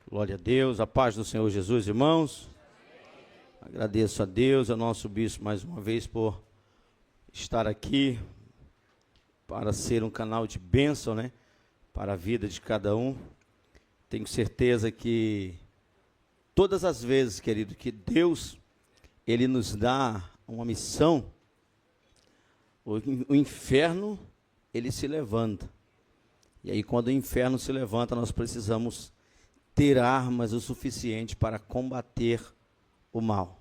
Glória a Deus, a paz do Senhor Jesus, irmãos. Agradeço a Deus, ao nosso bispo mais uma vez por estar aqui para ser um canal de bênção, né? Para a vida de cada um. Tenho certeza que todas as vezes, querido, que Deus, Ele nos dá uma missão, o inferno, ele se levanta. E aí quando o inferno se levanta, nós precisamos ter armas o suficiente para combater o mal.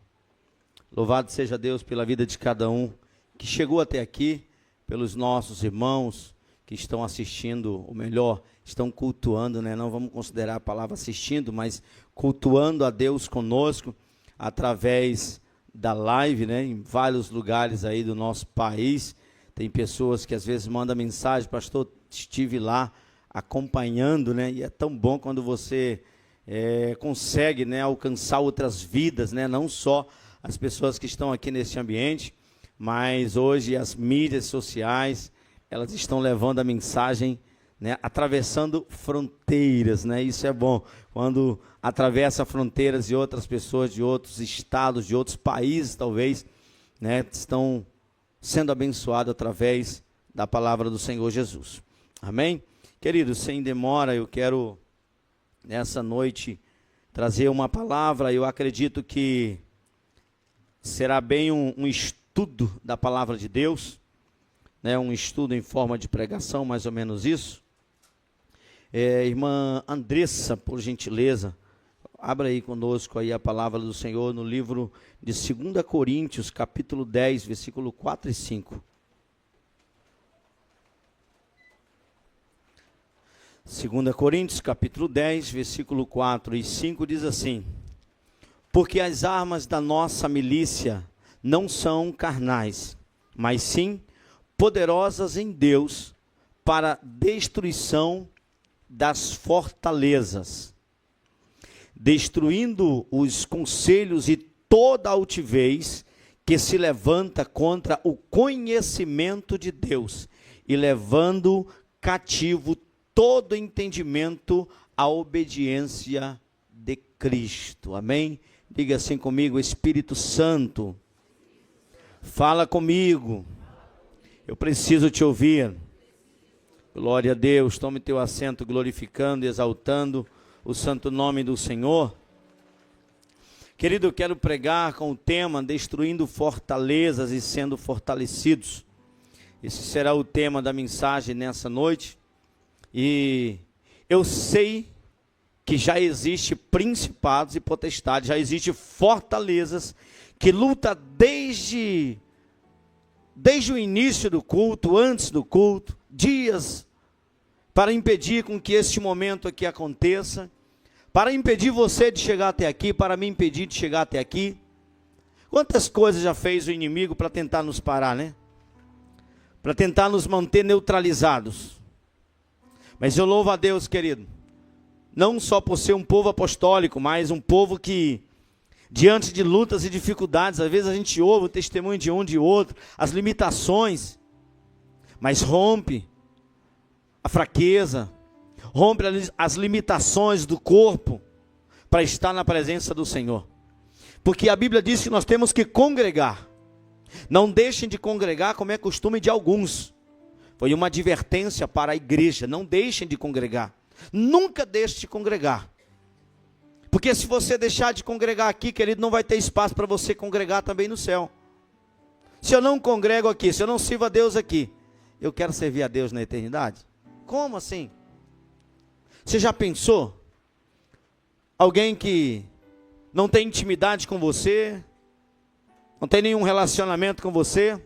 Louvado seja Deus pela vida de cada um que chegou até aqui, pelos nossos irmãos que estão assistindo, ou melhor, estão cultuando, né? Não vamos considerar a palavra assistindo, mas cultuando a Deus conosco, através da live, né? Em vários lugares aí do nosso país. Tem pessoas que às vezes mandam mensagem: pastor, estive lá acompanhando, né? E é tão bom quando você consegue, né, alcançar outras vidas, né? Não só as pessoas que estão aqui nesse ambiente, mas hoje as mídias sociais, elas estão levando a mensagem, né, atravessando fronteiras, né? Isso é bom, quando atravessa fronteiras de outras pessoas, de outros estados, de outros países, talvez, né, estão sendo abençoados através da palavra do Senhor Jesus. Amém? Queridos, sem demora, eu quero nessa noite trazer uma palavra. Eu acredito que será bem um estudo da palavra de Deus, né? Um estudo em forma de pregação, mais ou menos isso. Irmã Andressa, por gentileza, abra aí conosco aí a palavra do Senhor no livro de 2 Coríntios, capítulo 10, versículo 4 e 5. 2 Coríntios, capítulo 10, versículo 4 e 5 diz assim: porque as armas da nossa milícia não são carnais, mas sim poderosas em Deus para destruição das fortalezas, destruindo os conselhos e toda altivez que se levanta contra o conhecimento de Deus, e levando cativo todo entendimento à obediência de Cristo. Amém? Diga assim comigo: Espírito Santo, fala comigo, eu preciso te ouvir. Glória a Deus. Tome teu assento, glorificando e exaltando o santo nome do Senhor. Querido, eu quero pregar com o tema destruindo fortalezas e sendo fortalecidos. Esse será o tema da mensagem nessa noite. E eu sei que já existe principados e potestades, já existe fortalezas que lutam desde o início do culto, antes do culto, dias, para impedir com que este momento aqui aconteça, para impedir você de chegar até aqui, para me impedir de chegar até aqui. Quantas coisas já fez o inimigo para tentar nos parar, né? Para tentar nos manter neutralizados. Mas eu louvo a Deus, querido, não só por ser um povo apostólico, mas um povo que, diante de lutas e dificuldades, às vezes a gente ouve o testemunho de um de outro, as limitações, mas rompe a fraqueza, rompe as limitações do corpo, para estar na presença do Senhor. Porque a Bíblia diz que nós temos que congregar. Não deixem de congregar como é costume de alguns. Foi uma advertência para a igreja: não deixem de congregar. Nunca deixe de congregar. Porque se você deixar de congregar aqui, querido, não vai ter espaço para você congregar também no céu. Se eu não congrego aqui, se eu não sirvo a Deus aqui, eu quero servir a Deus na eternidade? Como assim? Você já pensou? Alguém que não tem intimidade com você, não tem nenhum relacionamento com você,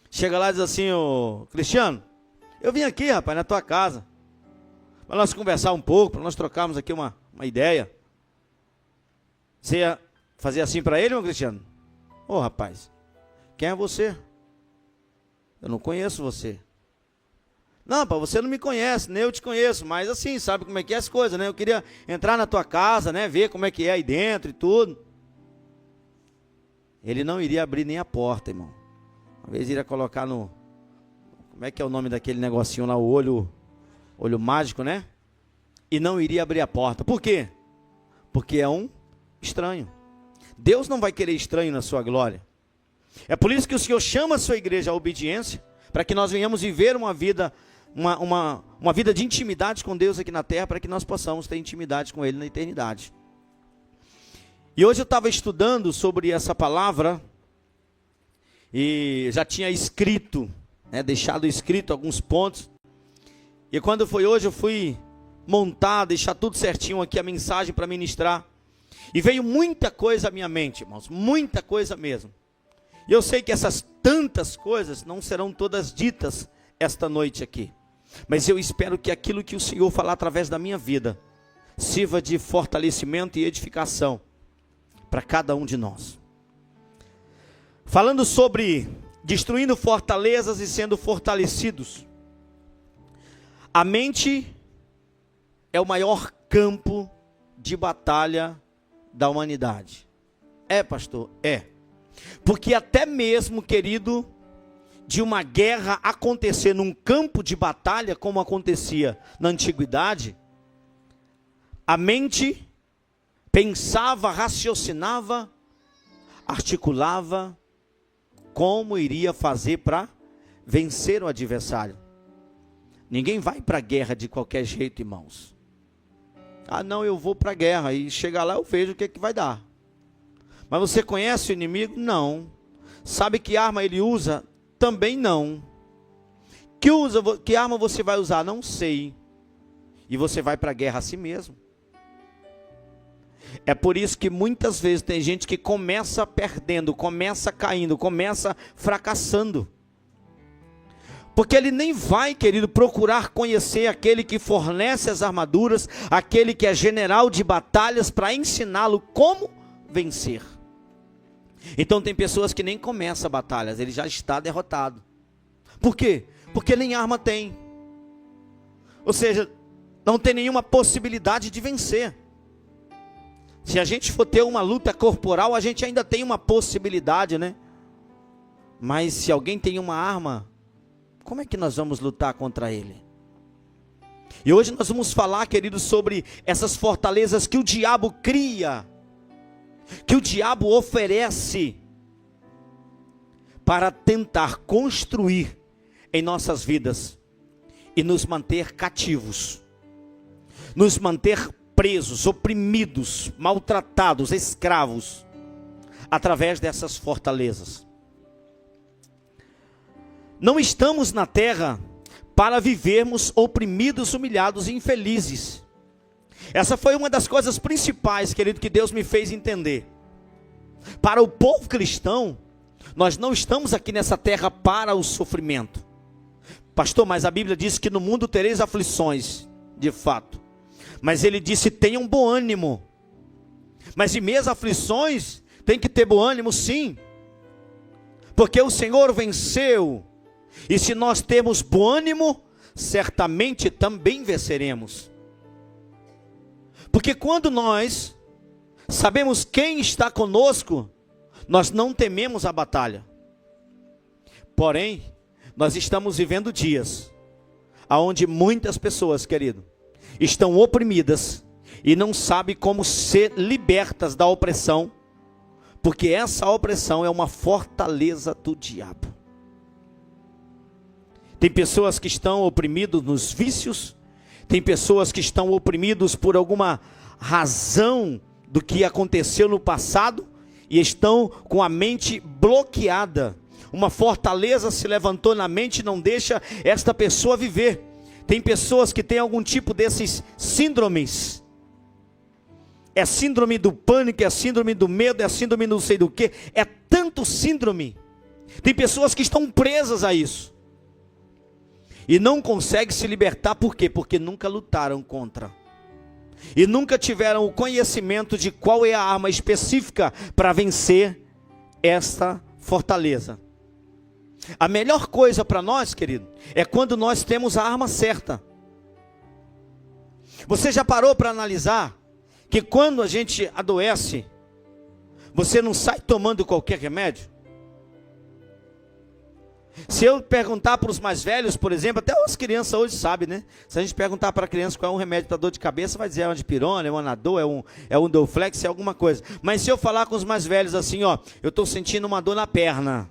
chega lá e diz assim: ô Cristiano, eu vim aqui, rapaz, na tua casa, para nós conversar um pouco, para nós trocarmos aqui uma ideia. Você ia fazer assim para ele, meu Cristiano? Ô rapaz, quem é você? Eu não conheço você. Não, rapaz, você não me conhece, nem eu te conheço, mas assim, sabe como é que é as coisas, né? Eu queria entrar na tua casa, né? Ver como é que é aí dentro e tudo. Ele não iria abrir nem a porta, irmão. Uma vez iria colocar no... Como é que é o nome daquele negocinho lá, o olho mágico, né? e não iria abrir a porta. Por quê? Porque é um estranho. Deus não vai querer estranho na sua glória. É por isso que o Senhor chama a sua igreja à obediência, para que nós venhamos viver uma vida, uma vida de intimidade com Deus aqui na terra, para que nós possamos ter intimidade com Ele na eternidade. E hoje eu estava estudando sobre essa palavra, e já tinha escrito, deixado escrito alguns pontos, e quando foi hoje eu fui montar, deixar tudo certinho aqui, a mensagem para ministrar, e veio muita coisa à minha mente, irmãos, muita coisa mesmo. E eu sei que essas tantas coisas não serão todas ditas esta noite aqui, mas eu espero que aquilo que o Senhor falar através da minha vida sirva de fortalecimento e edificação para cada um de nós. Falando sobre destruindo fortalezas e sendo fortalecidos, a mente é o maior campo de batalha da humanidade. É, pastor? É. Porque até mesmo, querido, de uma guerra acontecer num campo de batalha, como acontecia na antiguidade, a mente pensava, raciocinava, articulava como iria fazer para vencer o adversário. Ninguém vai para a guerra de qualquer jeito, irmãos. Ah, não, eu vou para a guerra e chegar lá eu vejo o que vai dar. Mas você conhece o inimigo? Não. Sabe que arma ele usa? Também não. Que arma você vai usar? Não sei. E você vai para a guerra a si mesmo. É por isso que muitas vezes tem gente que começa perdendo, começa caindo, começa fracassando. Porque ele nem vai, querido, procurar conhecer aquele que fornece as armaduras, aquele que é general de batalhas, para ensiná-lo como vencer. Então tem pessoas que nem começam batalhas, ele já está derrotado. Por quê? Porque nem arma tem. Ou seja, não tem nenhuma possibilidade de vencer. Se a gente for ter uma luta corporal, a gente ainda tem uma possibilidade, né? Mas se alguém tem uma arma, como é que nós vamos lutar contra ele? E hoje nós vamos falar, queridos, sobre essas fortalezas que o diabo cria, que o diabo oferece para tentar construir em nossas vidas e nos manter cativos, nos manter presos, oprimidos, maltratados, escravos, através dessas fortalezas. Não estamos na terra para vivermos oprimidos, humilhados e infelizes. Essa foi uma das coisas principais, querido, que Deus me fez entender. Para o povo cristão, nós não estamos aqui nessa terra para o sofrimento. Pastor, mas a Bíblia diz que no mundo tereis aflições, de fato. Mas ele disse, tenham bom ânimo. Mas em meias aflições, tem que ter bom ânimo sim. Porque o Senhor venceu. E se nós temos bom ânimo, certamente também venceremos. Porque quando nós sabemos quem está conosco, nós não tememos a batalha. Porém, nós estamos vivendo dias onde muitas pessoas, querido, estão oprimidas e não sabem como ser libertas da opressão, porque essa opressão é uma fortaleza do diabo. Tem pessoas que estão oprimidas nos vícios, tem pessoas que estão oprimidas por alguma razão do que aconteceu no passado e estão com a mente bloqueada. Uma fortaleza se levantou na mente e não deixa esta pessoa viver. Tem pessoas que têm algum tipo desses síndromes. É síndrome do pânico, é síndrome do medo, é síndrome não sei do que. É tanto síndrome. Tem pessoas que estão presas a isso. E não conseguem se libertar, por quê? Porque nunca lutaram contra. E nunca tiveram o conhecimento de qual é a arma específica para vencer esta fortaleza. A melhor coisa para nós, querido, é quando nós temos a arma certa. Você já parou para analisar que quando a gente adoece, você não sai tomando qualquer remédio? Se eu perguntar para os mais velhos, por exemplo, até as crianças hoje sabem, né? Se a gente perguntar para a criança qual é um remédio para dor de cabeça, vai dizer é um dipirona, é um Anadol, é um Dorflex, é alguma coisa. Mas se eu falar com os mais velhos assim, ó, eu estou sentindo uma dor na perna.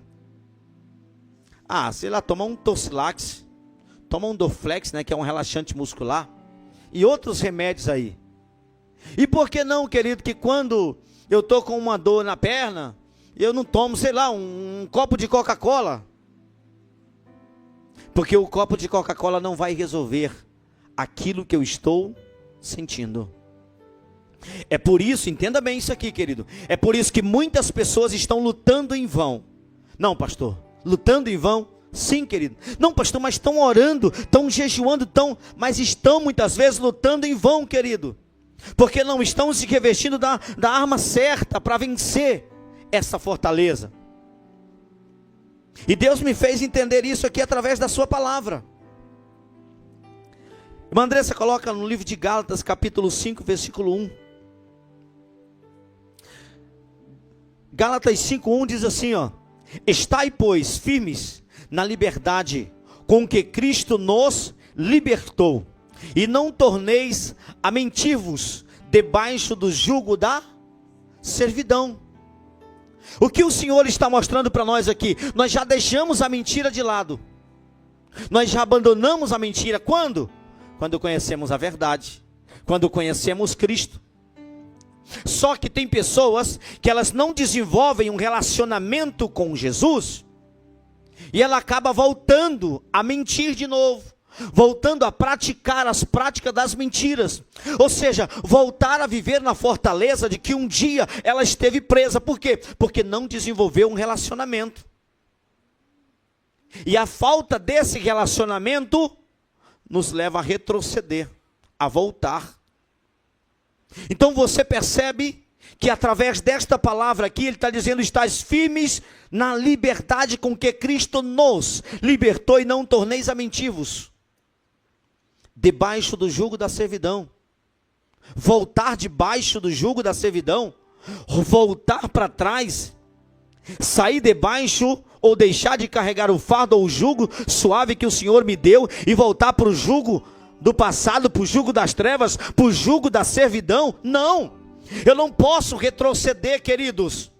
Ah, sei lá, toma um Torcilax, toma um Dorflex, né, que é um relaxante muscular, e outros remédios aí. E por que não, querido, que quando eu estou com uma dor na perna, eu não tomo, sei lá, um copo de Coca-Cola? Porque o copo de Coca-Cola não vai resolver aquilo que eu estou sentindo. É por isso, entenda bem isso aqui, querido. É por isso que muitas pessoas estão lutando em vão. Não, pastor, lutando em vão? Sim, querido. Não, pastor, mas estão orando, estão jejuando, mas estão muitas vezes lutando em vão, querido. Porque não estão se revestindo da arma certa para vencer essa fortaleza. E Deus me fez entender isso aqui através da sua palavra. Irmã Andressa coloca no livro de Gálatas, capítulo 5, versículo 1. Gálatas 5:1 diz assim, ó: estai, pois, firmes na liberdade com que Cristo nos libertou, e não torneis a mentir-vos debaixo do jugo da servidão. O que o Senhor está mostrando para nós aqui? Nós já deixamos a mentira de lado. Nós já abandonamos a mentira. Quando? Quando conhecemos a verdade. Quando conhecemos Cristo. Só que tem pessoas que elas não desenvolvem um relacionamento com Jesus. E ela acaba voltando a mentir de novo. Voltando a praticar as práticas das mentiras. Ou seja, voltar a viver na fortaleza de que um dia ela esteve presa. Por quê? Porque não desenvolveu um relacionamento. E a falta desse relacionamento nos leva a retroceder, a voltar. Então você percebe que através desta palavra aqui, ele está dizendo: estais firmes na liberdade com que Cristo nos libertou, e não torneis a mentir-vos debaixo do jugo da servidão. Voltar debaixo do jugo da servidão, voltar para trás, sair debaixo, ou deixar de carregar o fardo ou o jugo suave que o Senhor me deu, e voltar para o jugo do passado, para o jugo das trevas, para o jugo da servidão. Não, eu não posso retroceder, queridos.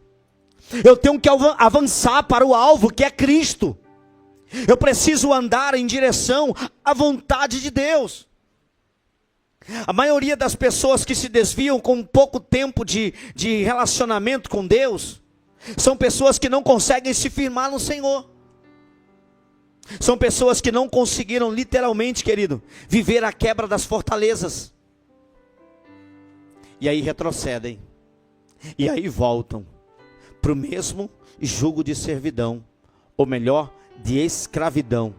Eu tenho que avançar para o alvo, que é Cristo. Eu preciso andar em direção à vontade de Deus. A maioria das pessoas que se desviam com pouco tempo de relacionamento com Deus, são pessoas que não conseguem se firmar no Senhor. São pessoas que não conseguiram literalmente, querido, viver a quebra das fortalezas. E aí retrocedem. E aí voltam para o mesmo jugo de servidão. Ou melhor, de escravidão.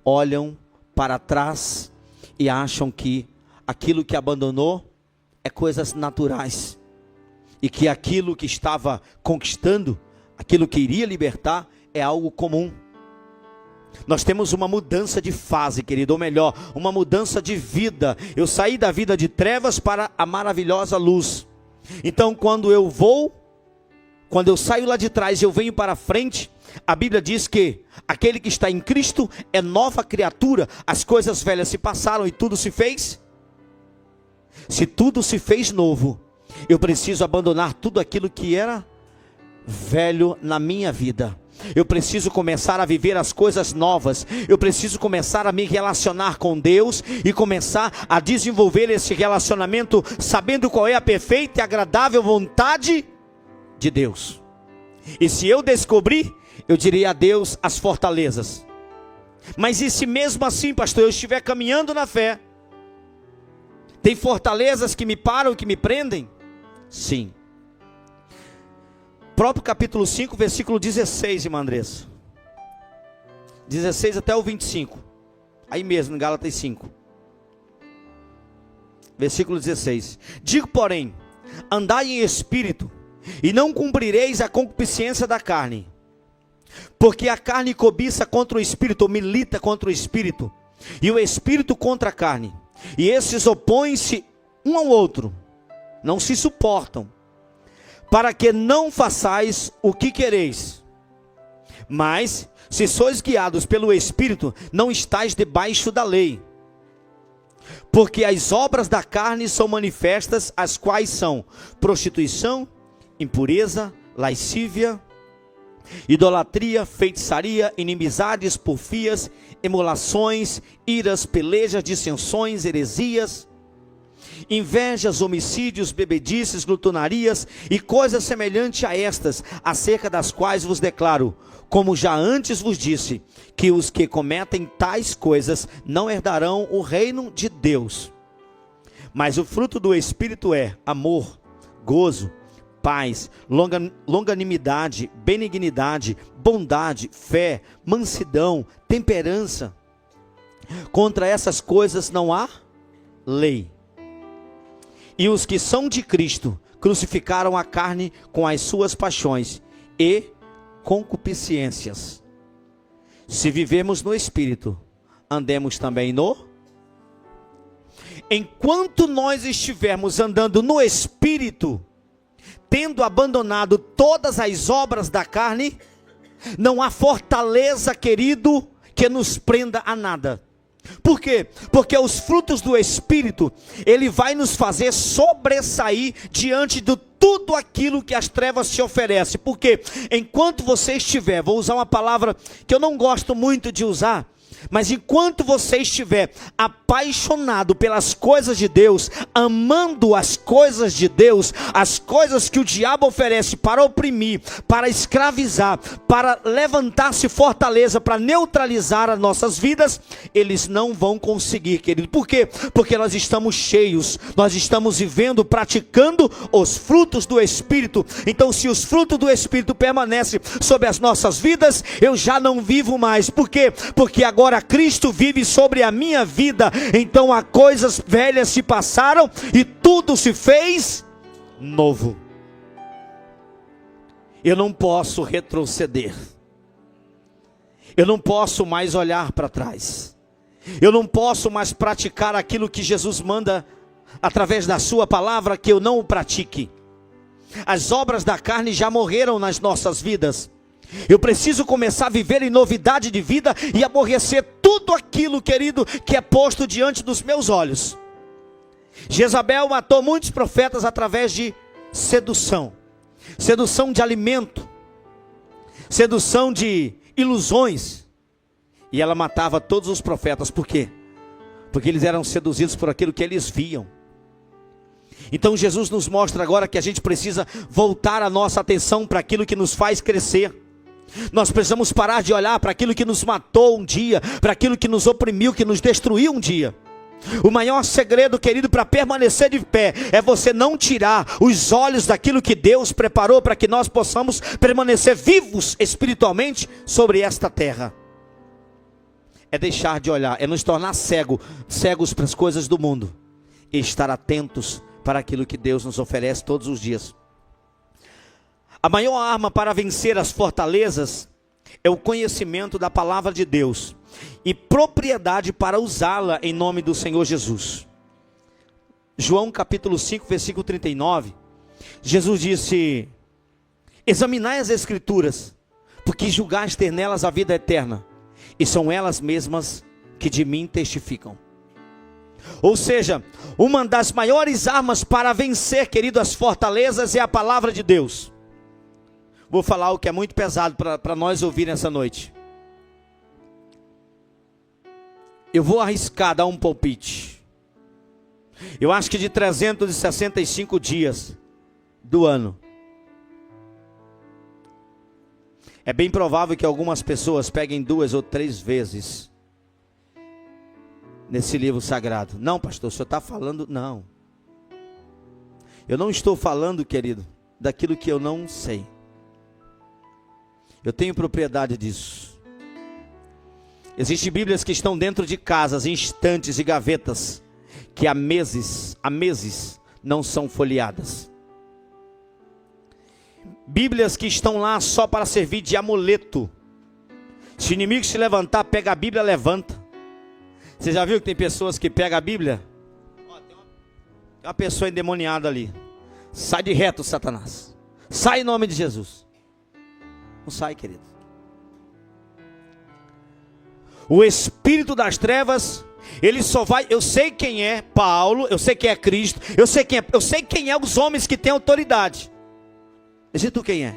Olham para trás e acham que aquilo que abandonou é coisas naturais, e que aquilo que estava conquistando, aquilo que iria libertar, é algo comum. Nós temos uma mudança de fase, querido, ou melhor, uma mudança de vida. Eu saí da vida de trevas para a maravilhosa luz. Então quando eu saio lá de trás e eu venho para frente, a Bíblia diz que aquele que está em Cristo é nova criatura. As coisas velhas se passaram e tudo se fez. Se tudo se fez novo, eu preciso abandonar tudo aquilo que era velho na minha vida. Eu preciso começar a viver as coisas novas. Eu preciso começar a me relacionar com Deus e começar a desenvolver esse relacionamento, sabendo qual é a perfeita e agradável vontade de Deus. E se eu descobrir, eu direi a Deus as fortalezas. Mas e se mesmo assim, pastor, eu estiver caminhando na fé, tem fortalezas que me param, que me prendem? Sim. Próprio capítulo 5, versículo 16, irmã Andressa. 16 até o 25. Aí mesmo, em Gálatas 5. Versículo 16. Digo, porém, andai em espírito, e não cumprireis a concupiscência da carne. Porque a carne cobiça contra o espírito, ou milita contra o espírito, e o espírito contra a carne. E esses opõem-se um ao outro, não se suportam, para que não façais o que quereis. Mas, se sois guiados pelo Espírito, não estáis debaixo da lei. Porque as obras da carne são manifestas, as quais são prostituição, impureza, lascívia, idolatria, feitiçaria, inimizades, porfias, emulações, iras, pelejas, dissensões, heresias, invejas, homicídios, bebedices, glutonarias e coisas semelhantes a estas, acerca das quais vos declaro, como já antes vos disse, que os que cometem tais coisas não herdarão o reino de Deus. Mas o fruto do Espírito é amor, gozo, paz, longanimidade, benignidade, bondade, fé, mansidão, temperança. Contra essas coisas não há lei. E os que são de Cristo crucificaram a carne com as suas paixões e concupiscências. Se vivemos no Espírito, andemos também no... Enquanto nós estivermos andando no Espírito, tendo abandonado todas as obras da carne, não há fortaleza, querido, que nos prenda a nada. Por quê? Porque os frutos do Espírito, ele vai nos fazer sobressair diante de tudo aquilo que as trevas te oferecem. Porque enquanto você estiver, vou usar uma palavra que eu não gosto muito de usar, mas enquanto você estiver apaixonado pelas coisas de Deus, amando as coisas de Deus, as coisas que o diabo oferece para oprimir, para escravizar, para levantar-se fortaleza, para neutralizar as nossas vidas, eles não vão conseguir, querido. Por quê? Porque nós estamos cheios, nós estamos vivendo, praticando os frutos do Espírito. Então, se os frutos do Espírito permanecem sobre as nossas vidas, eu já não vivo mais. Por quê? Porque agora Cristo vive sobre a minha vida. Então as coisas velhas se passaram e tudo se fez novo. Eu não posso retroceder. Eu não posso mais olhar para trás. Eu não posso mais praticar aquilo que Jesus manda através da sua palavra que eu não o pratique. As obras da carne já morreram nas nossas vidas. Eu preciso começar a viver em novidade de vida e aborrecer tudo aquilo, querido, que é posto diante dos meus olhos. Jezabel matou muitos profetas através de sedução. Sedução de alimento. Sedução de ilusões. E ela matava todos os profetas. Por quê? Porque eles eram seduzidos por aquilo que eles viam. Então Jesus nos mostra agora que a gente precisa voltar a nossa atenção para aquilo que nos faz crescer. Nós precisamos parar de olhar para aquilo que nos matou um dia, para aquilo que nos oprimiu, que nos destruiu um dia. O maior segredo, querido, para permanecer de pé, é você não tirar os olhos daquilo que Deus preparou para que nós possamos permanecer vivos espiritualmente sobre esta terra. É deixar de olhar, é nos tornar cegos para as coisas do mundo e estar atentos para aquilo que Deus nos oferece todos os dias. A maior arma para vencer as fortalezas é o conhecimento da palavra de Deus e propriedade para usá-la em nome do Senhor Jesus. João capítulo 5, versículo 39, Jesus disse: examinai as Escrituras, porque julgais ter nelas a vida eterna, e são elas mesmas que de mim testificam. Ou seja, uma das maiores armas para vencer, querido, as fortalezas é a palavra de Deus. Vou falar algo que é muito pesado para nós ouvir nessa noite. Eu vou arriscar dar um palpite. Eu acho que de 365 dias do ano, é bem provável que algumas pessoas peguem 2 ou 3 vezes nesse livro sagrado. Não, pastor, o senhor está falando... Não. Eu não estou falando, querido, daquilo que eu não sei. Eu tenho propriedade disso. Existem Bíblias que estão dentro de casas, em estantes e gavetas, que há meses não são folheadas. Bíblias que estão lá só para servir de amuleto. Se o inimigo se levantar, pega a Bíblia, levanta. Você já viu que tem pessoas que pegam a Bíblia? Tem uma pessoa endemoniada ali. Sai de reto, Satanás. Sai em nome de Jesus. Não sai, querido. O espírito das trevas, ele só vai, eu sei quem é Paulo, eu sei quem é Cristo, eu sei quem é os homens que têm autoridade. Mas e tu quem é?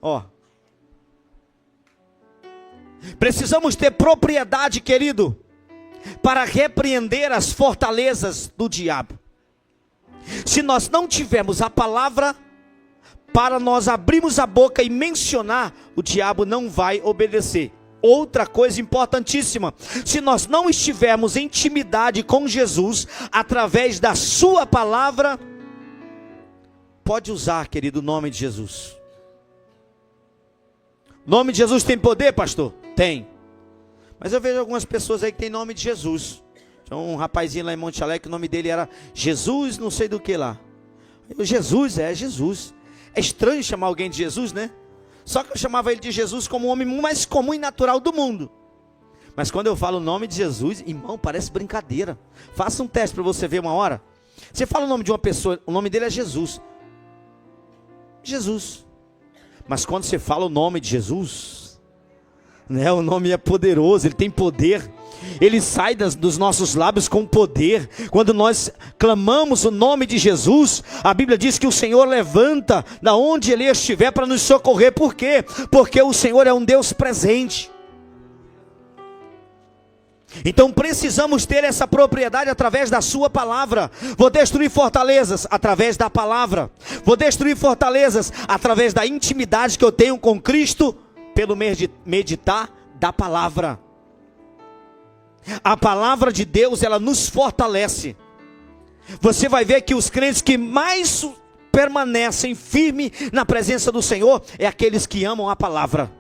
Ó. Precisamos ter propriedade, querido, para repreender as fortalezas do diabo. Se nós não tivermos a palavra para nós abrirmos a boca e mencionar, o diabo não vai obedecer. Outra coisa importantíssima, se nós não estivermos em intimidade com Jesus, através da sua palavra, pode usar, querido, o nome de Jesus. O nome de Jesus tem poder, pastor? Tem. Mas eu vejo algumas pessoas aí que tem nome de Jesus. Tinha um rapazinho lá em Monte Alegre, que o nome dele era Jesus não sei do que lá. Jesus, Jesus. É estranho chamar alguém de Jesus, né? Só que eu chamava ele de Jesus como o homem mais comum e natural do mundo. Mas quando eu falo o nome de Jesus, irmão, parece brincadeira. Faça um teste para você ver uma hora. Você fala o nome de uma pessoa, o nome dele é Jesus. Jesus. Mas quando você fala o nome de Jesus, né, o nome é poderoso, ele tem poder. Ele sai dos nossos lábios com poder. Quando nós clamamos o nome de Jesus, a Bíblia diz que o Senhor levanta da onde Ele estiver para nos socorrer. Por quê? Porque o Senhor é um Deus presente. Então precisamos ter essa propriedade através da sua palavra. Vou destruir fortalezas através da palavra. Vou destruir fortalezas através da intimidade que eu tenho com Cristo, pelo meditar da palavra. A palavra de Deus, ela nos fortalece. Você vai ver que os crentes que mais permanecem firmes na presença do Senhor é aqueles que amam a palavra.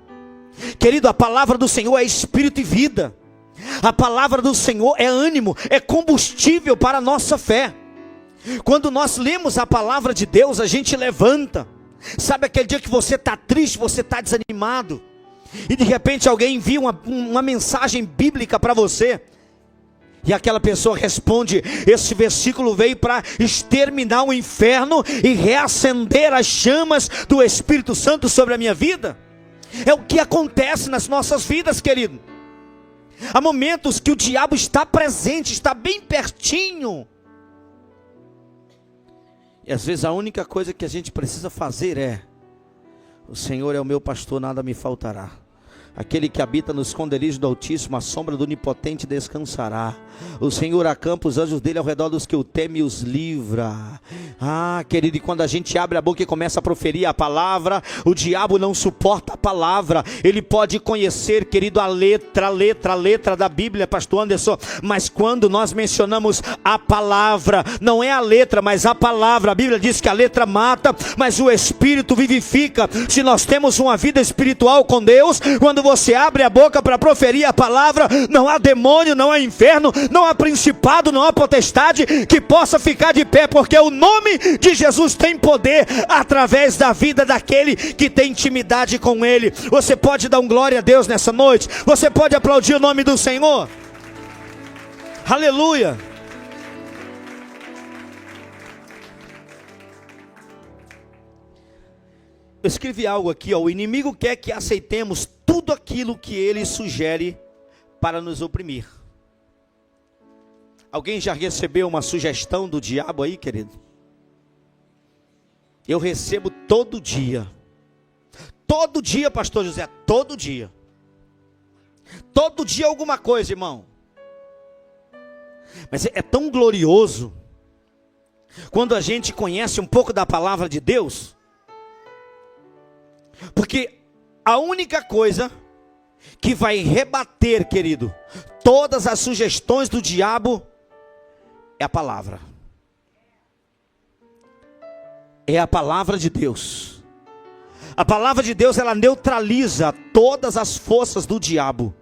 Querido, a palavra do Senhor é espírito e vida. A palavra do Senhor é ânimo, é combustível para a nossa fé. Quando nós lemos a palavra de Deus, a gente levanta. Sabe aquele dia que você está triste, você está desanimado, e de repente alguém envia uma mensagem bíblica para você, e aquela pessoa responde: esse versículo veio para exterminar o inferno e reacender as chamas do Espírito Santo sobre a minha vida. É o que acontece nas nossas vidas, querido. Há momentos que o diabo está presente, está bem pertinho, e às vezes a única coisa que a gente precisa fazer é: o Senhor é o meu pastor, nada me faltará. Aquele que habita no esconderijo do Altíssimo, a sombra do Onipotente descansará. O Senhor acampa os anjos dele ao redor dos que o temem e os livra. Ah, querido, e quando a gente abre a boca e começa a proferir a palavra, o diabo não suporta a palavra. Ele pode conhecer, querido, a letra da Bíblia, pastor Anderson, mas quando nós mencionamos a palavra, não é a letra, mas a palavra. A Bíblia diz que a letra mata, mas o Espírito vivifica. Se nós temos uma vida espiritual com Deus, quando você abre a boca para proferir a palavra, não há demônio, não há inferno, não há principado, não há potestade que possa ficar de pé, porque o nome de Jesus tem poder através da vida daquele que tem intimidade com Ele. Você pode dar um glória a Deus nessa noite? Você pode aplaudir o nome do Senhor? Aleluia! Eu escrevi algo aqui, ó: o inimigo quer que aceitemos tudo aquilo que ele sugere para nos oprimir. Alguém já recebeu uma sugestão do diabo aí, querido? Eu recebo todo dia. Todo dia, pastor José, todo dia. Todo dia alguma coisa, irmão. Mas é tão glorioso quando a gente conhece um pouco da palavra de Deus. Porque a única coisa que vai rebater, querido, todas as sugestões do diabo é a palavra. É a palavra de Deus. A palavra de Deus, ela neutraliza todas as forças do diabo.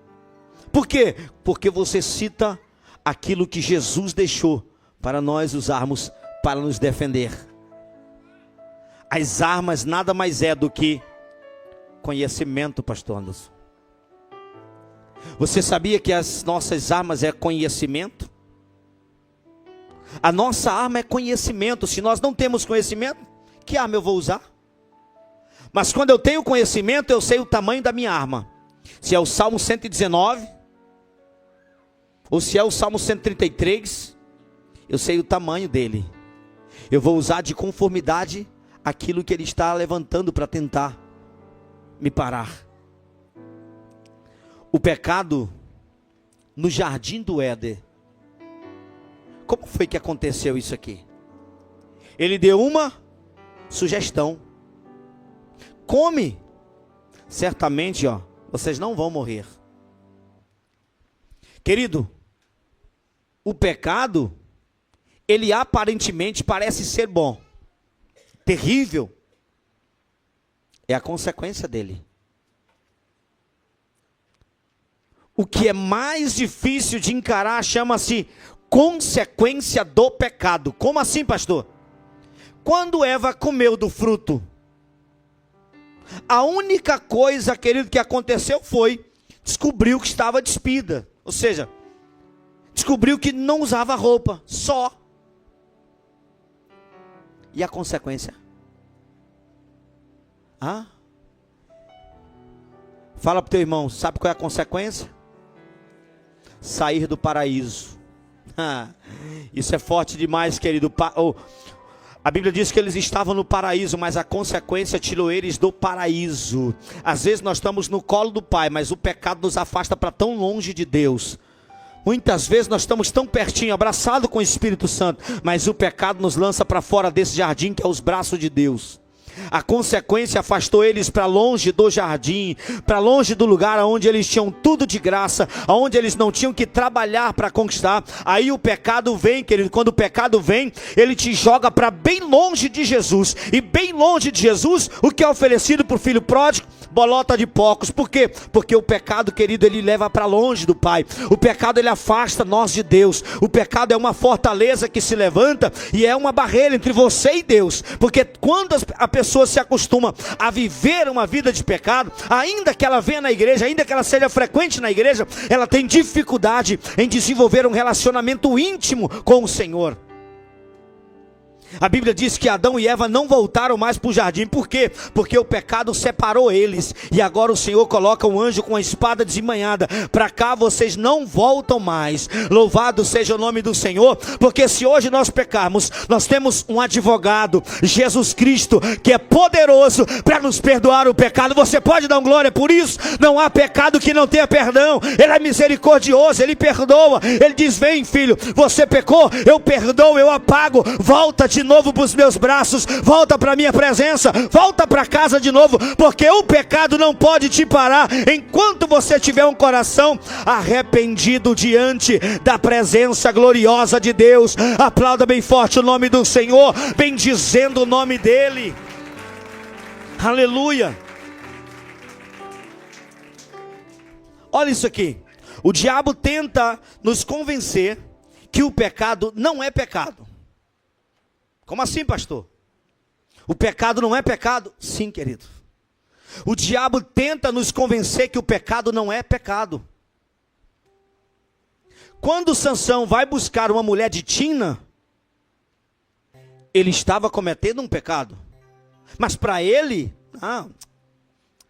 Por quê? Porque você cita aquilo que Jesus deixou para nós usarmos para nos defender. As armas nada mais é do que conhecimento, pastor Anderson. Você sabia que as nossas armas é conhecimento? A nossa arma é conhecimento. Se nós não temos conhecimento, que arma eu vou usar? Mas quando eu tenho conhecimento, eu sei o tamanho da minha arma. se é o Salmo 119, ou se é o Salmo 133, eu sei o tamanho dele. Eu vou usar de conformidade aquilo que ele está levantando para tentar me parar. O pecado no jardim do Éden. Como foi que aconteceu isso aqui? Ele deu uma sugestão: come, certamente, vocês não vão morrer. Querido, o pecado, ele aparentemente parece ser bom. Terrível é a consequência dele. O que é mais difícil de encarar chama-se consequência do pecado. Como assim, pastor? Quando Eva comeu do fruto, a única coisa, querido, que aconteceu foi descobriu que estava despida. Ou seja, descobriu que não usava roupa, só. E a consequência? Fala para o teu irmão, sabe qual é a consequência? Sair do paraíso. Isso é forte demais, querido. A Bíblia diz que eles estavam no paraíso, mas a consequência tirou eles do paraíso. Às vezes nós estamos no colo do Pai, mas o pecado nos afasta para tão longe de Deus. Muitas vezes nós estamos tão pertinho, abraçado com o Espírito Santo, mas o pecado nos lança para fora desse jardim que é os braços de Deus. A consequência afastou eles para longe do jardim, para longe do lugar onde eles tinham tudo de graça, onde eles não tinham que trabalhar para conquistar. Aí o pecado vem, querido, quando o pecado vem, ele te joga para bem longe de Jesus. E bem longe de Jesus, o que é oferecido por filho pródigo? Bolota de porcos. Por quê? Porque o pecado, querido, ele leva para longe do Pai. O pecado, ele afasta nós de Deus. O pecado é uma fortaleza que se levanta e é uma barreira entre você e Deus. Porque quando a pessoa se acostuma a viver uma vida de pecado, ainda que ela venha na igreja, ainda que ela seja frequente na igreja, ela tem dificuldade em desenvolver um relacionamento íntimo com o Senhor. A Bíblia diz que Adão e Eva não voltaram mais para o jardim. Por quê? Porque o pecado separou eles. E agora o Senhor coloca um anjo com a espada desembainhada. Para cá vocês não voltam mais. Louvado seja o nome do Senhor. Porque se hoje nós pecarmos, nós temos um advogado, Jesus Cristo, que é poderoso para nos perdoar o pecado. Você pode dar glória por isso? Não há pecado que não tenha perdão. Ele é misericordioso, Ele perdoa. Ele diz: vem, filho, você pecou, eu perdoo, eu apago. Volta de novo para os meus braços, volta para a minha presença, volta para casa de novo, porque o pecado não pode te parar enquanto você tiver um coração arrependido diante da presença gloriosa de Deus. Aplauda bem forte o nome do Senhor, bendizendo o nome dEle. Aleluia. Olha isso aqui. O diabo tenta nos convencer que o pecado não é pecado. Como assim, pastor? O pecado não é pecado? Sim, querido. O diabo tenta nos convencer que o pecado não é pecado. Quando Sansão vai buscar uma mulher de Tina, ele estava cometendo um pecado. Mas para ele,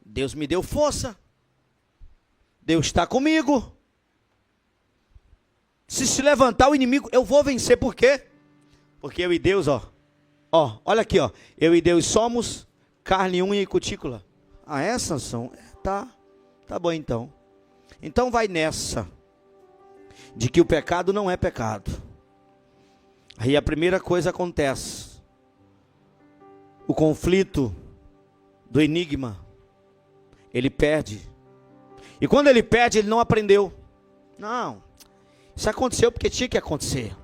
Deus me deu força. Deus está comigo. Se levantar o inimigo, eu vou vencer. Por quê? Porque eu e Deus, olha aqui, eu e Deus somos carne, unha e cutícula. É, Sansão? Tá bom então. Então vai nessa, de que o pecado não é pecado. Aí a primeira coisa acontece, o conflito do enigma, ele perde. E quando ele perde, ele não aprendeu. Não, isso aconteceu porque tinha que acontecer.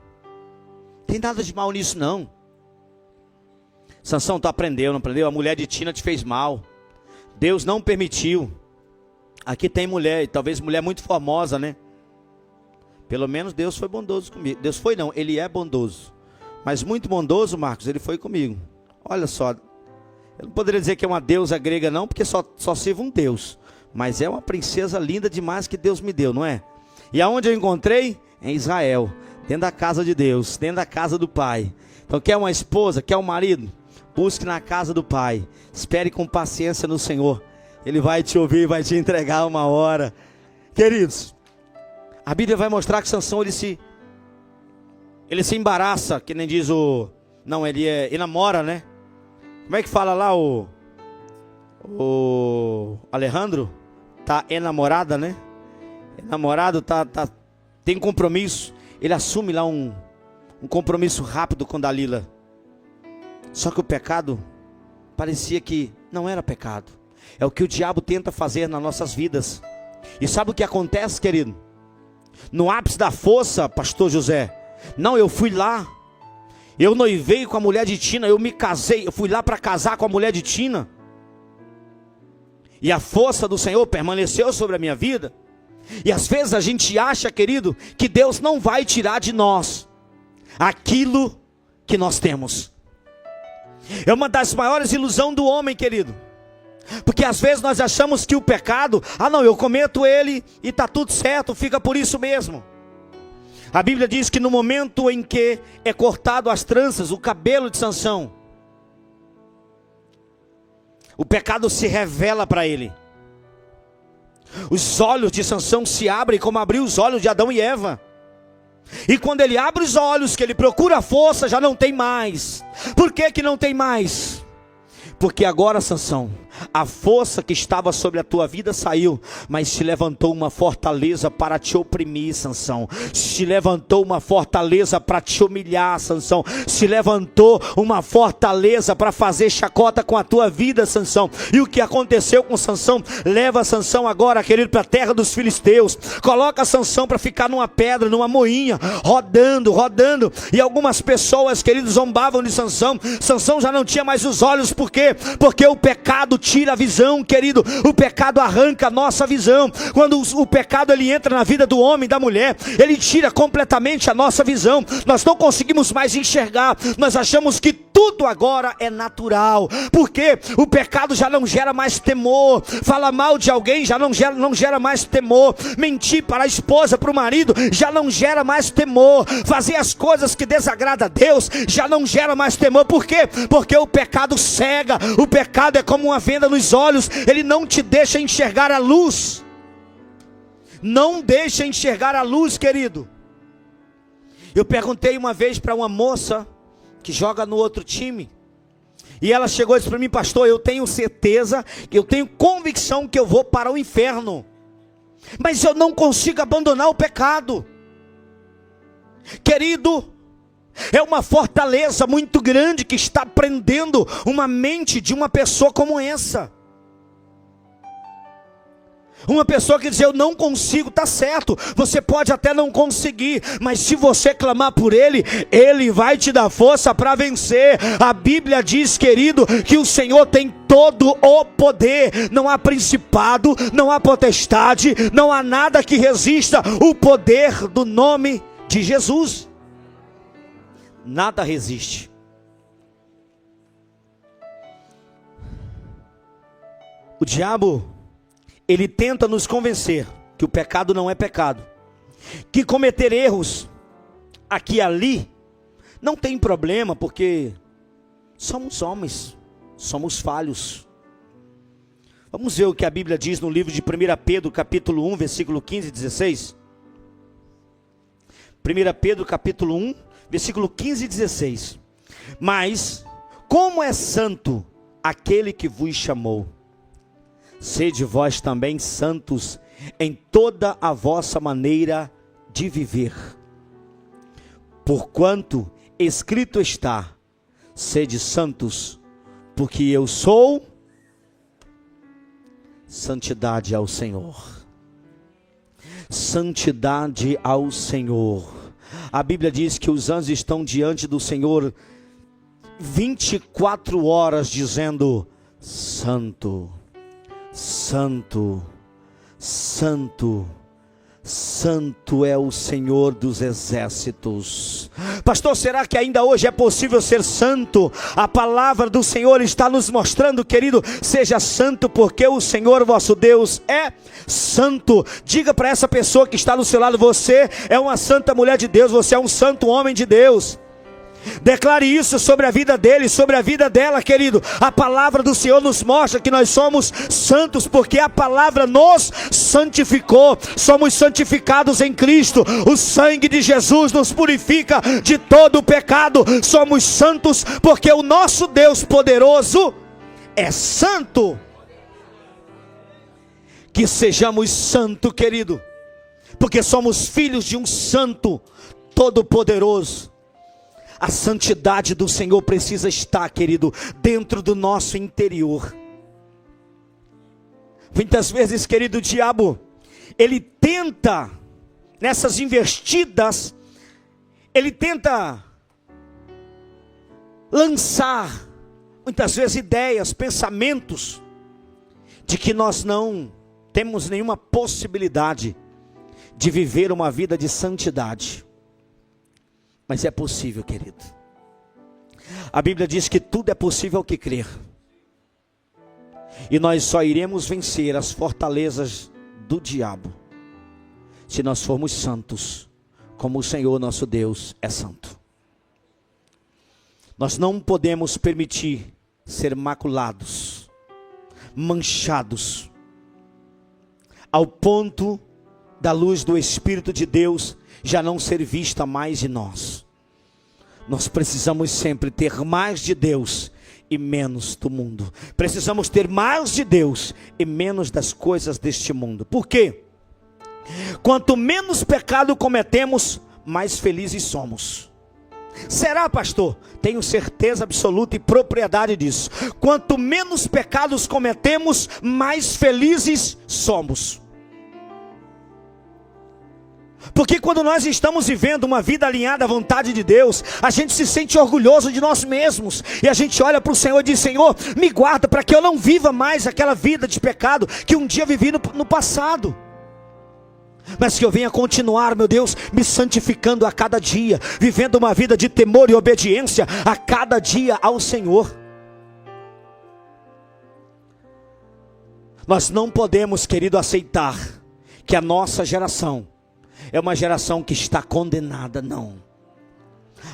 Tem nada de mal nisso não. Sansão, tu aprendeu, não aprendeu? A mulher de Tina te fez mal. Deus não permitiu. Aqui tem mulher, e talvez mulher muito formosa, né? Pelo menos Deus foi bondoso comigo. Deus foi não, Ele é bondoso. Mas muito bondoso, Marcos, Ele foi comigo. Olha só, eu não poderia dizer que é uma deusa grega não, porque só sirvo um Deus. Mas é uma princesa linda demais que Deus me deu, não é? E aonde eu encontrei? Em Israel. Dentro da casa de Deus, dentro da casa do Pai. Então quer uma esposa, quer um marido? Busque na casa do Pai. Espere com paciência no Senhor. Ele vai te ouvir, vai te entregar uma hora. Queridos, a Bíblia vai mostrar que Sansão, ele se embaraça, que nem diz o... Não, ele enamora, né? Como é que fala lá o Alejandro? Tá enamorada, né? Enamorado, tem compromisso. Ele assume lá um compromisso rápido com Dalila. Só que o pecado parecia que não era pecado. É o que o diabo tenta fazer nas nossas vidas. E sabe o que acontece, querido? No ápice da força, pastor José, não, eu fui lá, eu noivei com a mulher de Tina, eu me casei, eu fui lá para casar com a mulher de Tina, e a força do Senhor permaneceu sobre a minha vida. E às vezes a gente acha, querido, que Deus não vai tirar de nós aquilo que nós temos. É uma das maiores ilusões do homem, querido, porque às vezes nós achamos que o pecado, não, eu cometo ele e está tudo certo, fica por isso mesmo. A Bíblia diz que no momento em que é cortado as tranças, o cabelo de Sansão, o pecado se revela para ele. Os olhos de Sansão se abrem como abriu os olhos de Adão e Eva. E quando ele abre os olhos, que ele procura a força, já não tem mais. Por que não tem mais? Porque agora, Sansão, a força que estava sobre a tua vida saiu, mas se levantou uma fortaleza para te oprimir, Sansão. Se levantou uma fortaleza para te humilhar, Sansão. Se levantou uma fortaleza para fazer chacota com a tua vida, Sansão. E o que aconteceu com Sansão? Leva Sansão agora, querido, para a terra dos filisteus. Coloca Sansão para ficar numa pedra, numa moinha, rodando. E algumas pessoas, queridos, zombavam de Sansão. Sansão já não tinha mais os olhos, por quê? Porque o pecado tira a visão, querido. O pecado arranca a nossa visão. Quando o pecado ele entra na vida do homem, da mulher, ele tira completamente a nossa visão. Nós não conseguimos mais enxergar. Nós achamos que tudo agora é natural. Porque o pecado já não gera mais temor. Falar mal de alguém já não gera mais temor. Mentir para a esposa, para o marido, já não gera mais temor. Fazer as coisas que desagradam a Deus já não gera mais temor. Por quê? Porque o pecado cega. O pecado é como uma venda nos olhos. Ele não te deixa enxergar a luz. Não deixa enxergar a luz, querido. Eu perguntei uma vez para uma moça que joga no outro time, e ela chegou e disse para mim: pastor, eu tenho certeza, eu tenho convicção que eu vou para o inferno, mas eu não consigo abandonar o pecado. Querido, é uma fortaleza muito grande que está prendendo uma mente de uma pessoa como essa. Uma pessoa que diz: eu não consigo, está certo, você pode até não conseguir, mas se você clamar por Ele, Ele vai te dar força para vencer. A Bíblia diz, querido, que o Senhor tem todo o poder. Não há principado, não há potestade, não há nada que resista o poder do nome de Jesus. Nada resiste. O diabo, ele tenta nos convencer que o pecado não é pecado, que cometer erros aqui e ali não tem problema, porque somos homens, somos falhos. Vamos ver o que a Bíblia diz no livro de 1 Pedro capítulo 1, versículo 15 e 16. 1 Pedro capítulo 1, versículo 15 e 16. Mas como é santo aquele que vos chamou, sede vós também santos em toda a vossa maneira de viver. Porquanto escrito está: sede santos, porque eu sou. Santidade ao Senhor. Santidade ao Senhor. A Bíblia diz que os anjos estão diante do Senhor 24 horas dizendo: santo, santo, santo, santo é o Senhor dos exércitos. Pastor, será que ainda hoje é possível ser santo? A palavra do Senhor está nos mostrando, querido: seja santo, porque o Senhor vosso Deus é santo. Diga para essa pessoa que está do seu lado: você é uma santa mulher de Deus, você é um santo homem de Deus. Declare isso sobre a vida dele, sobre a vida dela, querido. A palavra do Senhor nos mostra que nós somos santos, porque a palavra nos santificou. Somos santificados em Cristo. O sangue de Jesus nos purifica de todo o pecado. Somos santos porque o nosso Deus poderoso é santo. Que sejamos santos, querido, porque somos filhos de um santo todo-poderoso. A santidade do Senhor precisa estar, querido, dentro do nosso interior. Muitas vezes, querido, o diabo, ele tenta, nessas investidas, ele tenta lançar, muitas vezes, ideias, pensamentos, de que nós não temos nenhuma possibilidade de viver uma vida de santidade. Mas é possível, querido. A Bíblia diz que tudo é possível ao que crer. E nós só iremos vencer as fortalezas do diabo se nós formos santos, como o Senhor nosso Deus é santo. Nós não podemos permitir ser maculados, manchados, ao ponto da luz do Espírito de Deus já não ser vista mais de nós. Nós precisamos sempre ter mais de Deus e menos do mundo. Precisamos ter mais de Deus e menos das coisas deste mundo. Por quê? Quanto menos pecado cometemos, mais felizes somos. Será, pastor? Tenho certeza absoluta e propriedade disso. Quanto menos pecados cometemos, mais felizes somos. Porque quando nós estamos vivendo uma vida alinhada à vontade de Deus, a gente se sente orgulhoso de nós mesmos. E a gente olha para o Senhor e diz: Senhor, me guarda para que eu não viva mais aquela vida de pecado que um dia vivi no passado. Mas que eu venha continuar, meu Deus, me santificando a cada dia, vivendo uma vida de temor e obediência a cada dia ao Senhor. Nós não podemos, querido, aceitar que a nossa geração é uma geração que está condenada, não.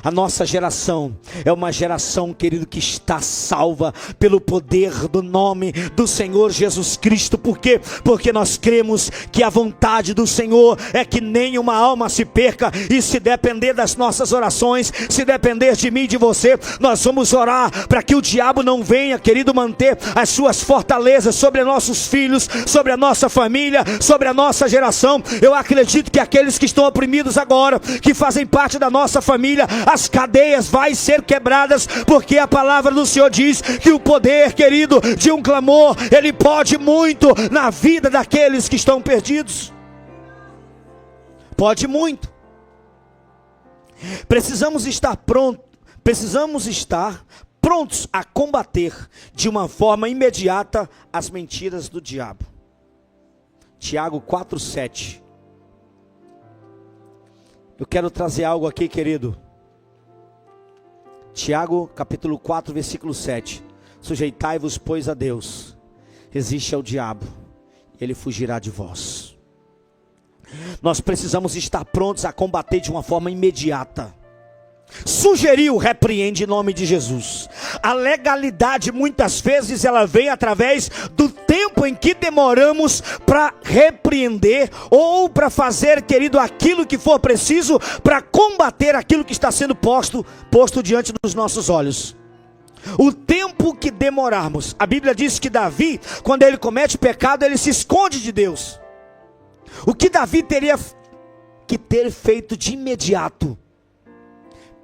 A nossa geração é uma geração, querido, que está salva pelo poder do nome do Senhor Jesus Cristo. Por quê? Porque nós cremos que a vontade do Senhor é que nenhuma alma se perca. E se depender das nossas orações, se depender de mim e de você, nós vamos orar para que o diabo não venha, querido, manter as suas fortalezas sobre nossos filhos, sobre a nossa família, sobre a nossa geração. Eu acredito que aqueles que estão oprimidos agora, que fazem parte da nossa família, as cadeias vai ser quebradas, porque a palavra do Senhor diz que o poder, querido, de um clamor, ele pode muito na vida daqueles que estão perdidos. Pode muito. Precisamos estar prontos a combater de uma forma imediata as mentiras do diabo. Tiago 4:7. Eu quero trazer algo aqui, querido. Tiago capítulo 4, versículo 7. Sujeitai-vos, pois, a Deus, resiste ao diabo, e ele fugirá de vós. Nós precisamos estar prontos a combater de uma forma imediata. Sugeriu, repreende em nome de Jesus. A legalidade muitas vezes ela vem através do tempo em que demoramos para repreender ou para fazer, querido, aquilo que for preciso para combater aquilo que está sendo posto diante dos nossos olhos. O tempo que demorarmos. A Bíblia diz que Davi, quando ele comete pecado, ele se esconde de Deus. O que Davi teria que ter feito de imediato?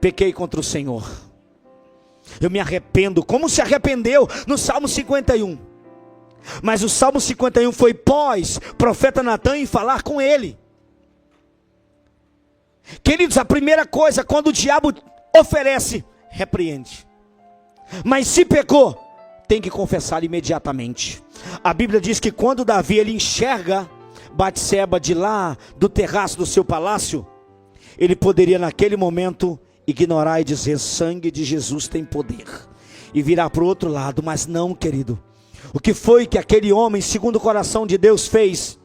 Pequei contra o Senhor, eu me arrependo, como se arrependeu no Salmo 51. Mas o Salmo 51 foi pós profeta Natan ir falar com ele. Queridos, a primeira coisa, quando o diabo oferece, repreende. Mas se pecou, tem que confessar imediatamente. A Bíblia diz que quando Davi ele enxerga Batseba de lá do terraço do seu palácio, ele poderia naquele momento ignorar e dizer: sangue de Jesus tem poder, e virar para o outro lado. Mas não, querido. O que foi que aquele homem, segundo o coração de Deus, fez?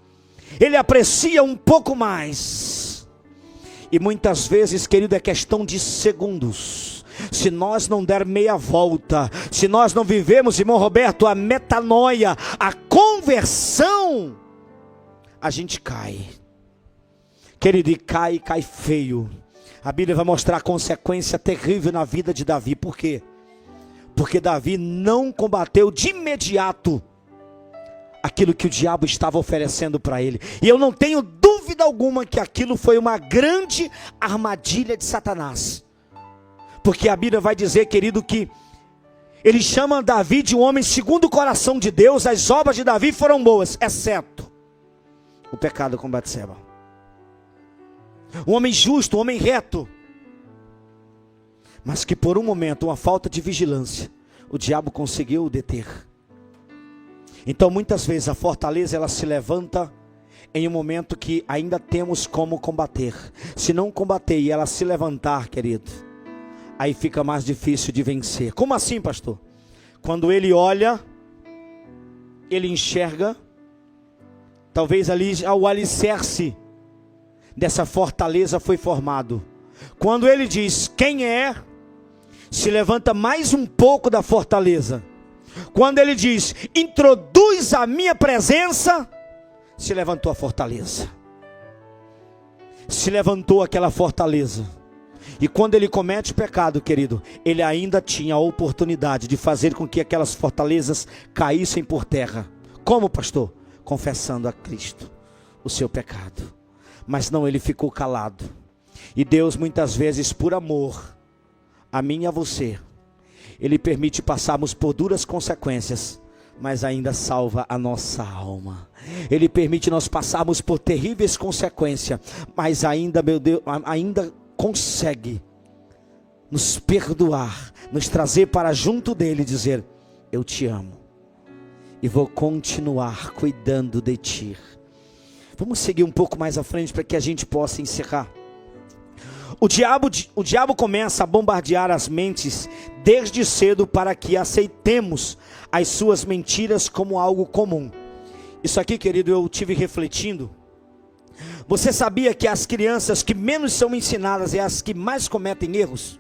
Ele aprecia um pouco mais. E muitas vezes, querido, é questão de segundos. Se nós não der meia volta, se nós não vivemos, irmão Roberto, a metanoia, a conversão, a gente cai. Querido, e cai feio. A Bíblia vai mostrar a consequência terrível na vida de Davi. Por quê? Porque Davi não combateu de imediato aquilo que o diabo estava oferecendo para ele. E eu não tenho dúvida alguma que aquilo foi uma grande armadilha de Satanás. Porque a Bíblia vai dizer, querido, que ele chama Davi de um homem segundo o coração de Deus. As obras de Davi foram boas, exceto o pecado com Batseba. Um homem justo, um homem reto, mas que por um momento, uma falta de vigilância, o diabo conseguiu o deter. Então muitas vezes a fortaleza ela se levanta em um momento que ainda temos como combater. Se não combater e ela se levantar, querido, aí fica mais difícil de vencer. Como assim, pastor? Quando ele olha, ele enxerga, talvez ali o alicerce dessa fortaleza foi formado. Quando ele diz quem é, se levanta mais um pouco da fortaleza. Quando ele diz introduz a minha presença, se levantou a fortaleza. Se levantou aquela fortaleza. E quando ele comete o pecado, querido, ele ainda tinha a oportunidade de fazer com que aquelas fortalezas caíssem por terra. Como, pastor? Confessando a Cristo o seu pecado. Mas não, ele ficou calado. E Deus muitas vezes, por amor a mim e a você, Ele permite passarmos por duras consequências, mas ainda salva a nossa alma. Ele permite nós passarmos por terríveis consequências, mas ainda, meu Deus, ainda consegue nos perdoar, nos trazer para junto dele e dizer: eu te amo e vou continuar cuidando de ti. Vamos seguir um pouco mais à frente para que a gente possa encerrar. O diabo começa a bombardear as mentes desde cedo para que aceitemos as suas mentiras como algo comum. Isso aqui, querido, eu tive refletindo. Você sabia que as crianças que menos são ensinadas é as que mais cometem erros?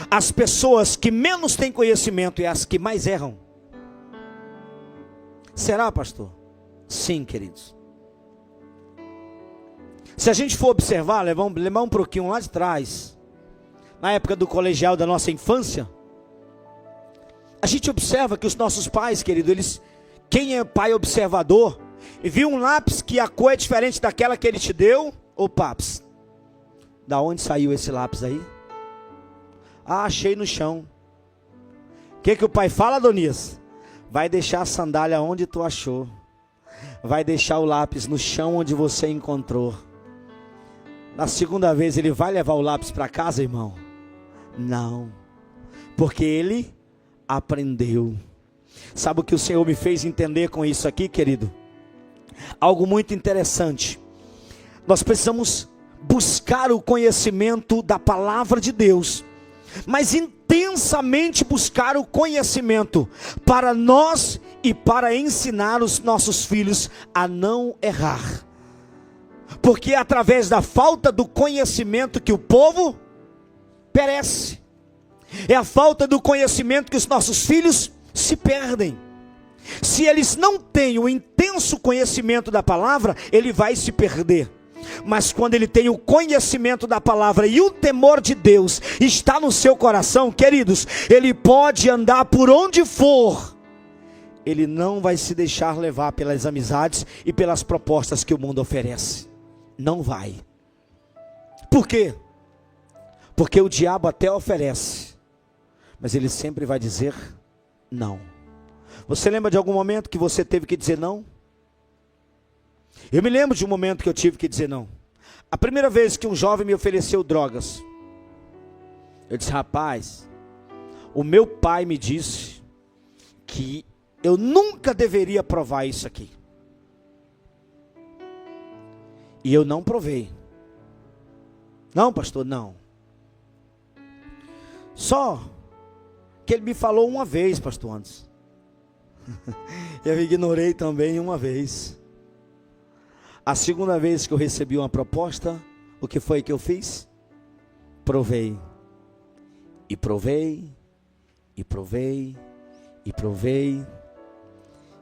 As pessoas que menos têm conhecimento é as que mais erram. Será, pastor? Sim, queridos. Se a gente for observar, levar um pouquinho lá de trás, na época do colegial da nossa infância, a gente observa que os nossos pais, querido, quem é pai observador, e viu um lápis que a cor é diferente daquela que ele te deu, ô paps, da onde saiu esse lápis aí? Ah, achei no chão. O que o pai fala, Adonias? Vai deixar a sandália onde tu achou. Vai deixar o lápis no chão onde você encontrou. Na segunda vez ele vai levar o lápis para casa, irmão? Não, porque ele aprendeu. Sabe o que o Senhor me fez entender com isso aqui, querido? Algo muito interessante. Nós precisamos buscar o conhecimento da palavra de Deus, mas intensamente buscar o conhecimento para nós e para ensinar os nossos filhos a não errar. Porque é através da falta do conhecimento que o povo perece. É a falta do conhecimento que os nossos filhos se perdem. Se eles não têm o intenso conhecimento da palavra, ele vai se perder. Mas quando ele tem o conhecimento da palavra e o temor de Deus está no seu coração, queridos, ele pode andar por onde for. Ele não vai se deixar levar pelas amizades e pelas propostas que o mundo oferece. Não vai. Por quê? Porque o diabo até oferece, mas ele sempre vai dizer não. Você lembra de algum momento que você teve que dizer não? Eu me lembro de um momento que eu tive que dizer não. A primeira vez que um jovem me ofereceu drogas, eu disse: rapaz, o meu pai me disse que eu nunca deveria provar isso aqui. E eu não provei. Não, pastor, não. Só que ele me falou uma vez, pastor, antes. Eu ignorei também uma vez. A segunda vez que eu recebi uma proposta, o que foi que eu fiz? Provei. E provei, e provei, e provei.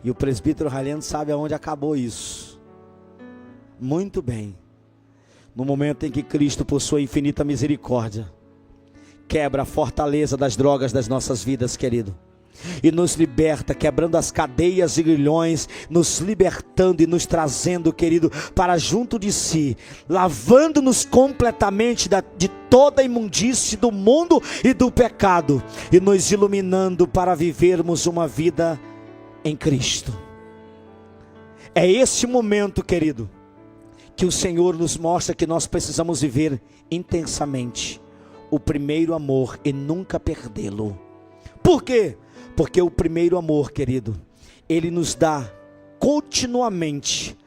E o presbítero Ralhando sabe aonde acabou isso. Muito bem. No momento em que Cristo, por sua infinita misericórdia, quebra a fortaleza das drogas das nossas vidas, querido, e nos liberta, quebrando as cadeias e grilhões, nos libertando e nos trazendo, querido, para junto de si, lavando-nos completamente de toda a imundície do mundo e do pecado, e nos iluminando para vivermos uma vida em Cristo. É esse momento, querido, que o Senhor nos mostra que nós precisamos viver intensamente o primeiro amor e nunca perdê-lo. Por quê? Porque o primeiro amor, querido, ele nos dá continuamente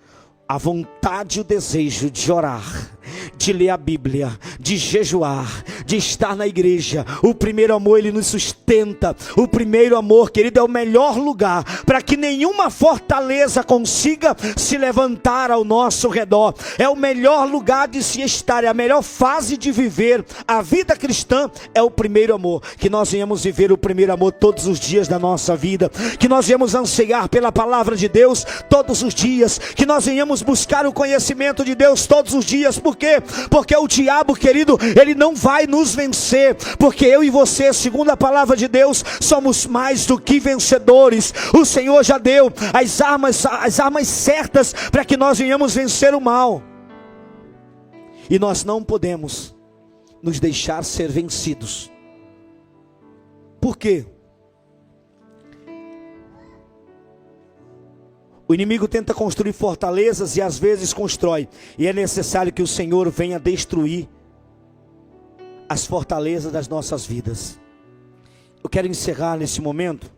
a vontade e o desejo de orar, de ler a Bíblia, de jejuar, de estar na igreja. O primeiro amor, ele nos sustenta. O primeiro amor, querido, é o melhor lugar para que nenhuma fortaleza consiga se levantar ao nosso redor. É o melhor lugar de se estar, é a melhor fase de viver a vida cristã, é o primeiro amor. Que nós venhamos viver o primeiro amor todos os dias da nossa vida, que nós venhamos anseiar pela palavra de Deus todos os dias, que nós venhamos buscar o conhecimento de Deus todos os dias. Por quê? Porque o diabo, querido, ele não vai nos vencer, porque eu e você, segundo a palavra de Deus, somos mais do que vencedores. O Senhor já deu as armas certas para que nós venhamos vencer o mal, e nós não podemos nos deixar ser vencidos. Por quê? O inimigo tenta construir fortalezas e às vezes constrói, e é necessário que o Senhor venha destruir as fortalezas das nossas vidas. Eu quero encerrar nesse momento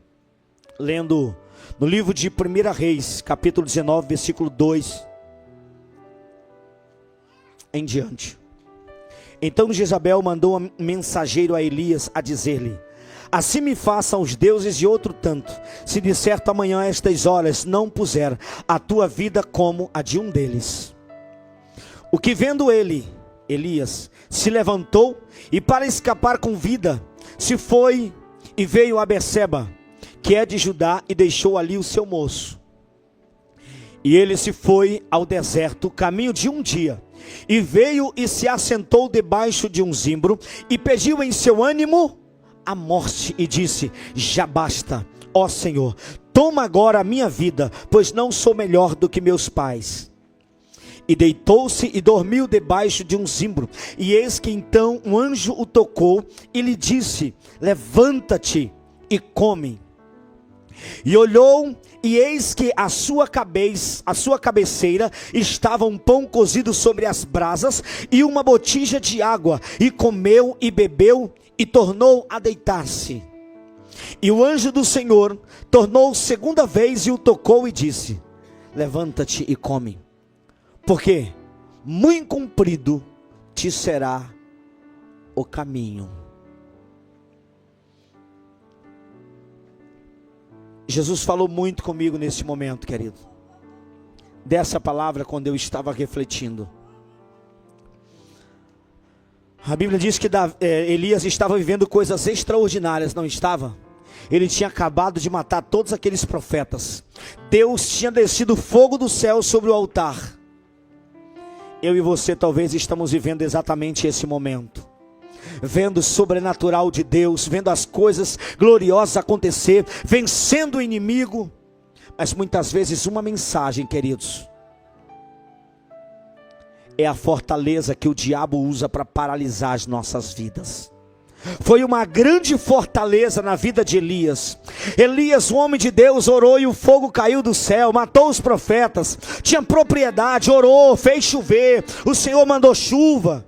lendo no livro de 1 Reis, capítulo 19, versículo 2 em diante. Então Jezabel mandou um mensageiro a Elias a dizer-lhe: assim me façam os deuses de outro tanto, se de certo amanhã a estas horas não puser a tua vida como a de um deles. O que vendo ele, Elias, se levantou e para escapar com vida, se foi e veio a Berseba, que é de Judá, e deixou ali o seu moço. E ele se foi ao deserto, caminho de um dia, e veio e se assentou debaixo de um zimbro, e pediu em seu ânimo a morte, e disse: já basta, ó Senhor, toma agora a minha vida, pois não sou melhor do que meus pais. E deitou-se e dormiu debaixo de um zimbro. E eis que então um anjo o tocou e lhe disse: levanta-te e come. E olhou, e eis que à sua cabeceira estava um pão cozido sobre as brasas e uma botija de água. E comeu e bebeu e tornou a deitar-se. E o anjo do Senhor tornou segunda vez e o tocou e disse: levanta-te e come, porque muito comprido te será o caminho. Jesus falou muito comigo nesse momento, querido, dessa palavra quando eu estava refletindo. A Bíblia diz que Elias estava vivendo coisas extraordinárias, não estava? Ele tinha acabado de matar todos aqueles profetas. Deus tinha descido fogo do céu sobre o altar. Eu e você talvez estamos vivendo exatamente esse momento, vendo o sobrenatural de Deus, vendo as coisas gloriosas acontecer, vencendo o inimigo. Mas muitas vezes uma mensagem, queridos, é a fortaleza que o diabo usa para paralisar as nossas vidas. Foi uma grande fortaleza na vida de Elias. Elias, o homem de Deus, orou e o fogo caiu do céu, matou os profetas, tinha propriedade, orou, fez chover, o Senhor mandou chuva.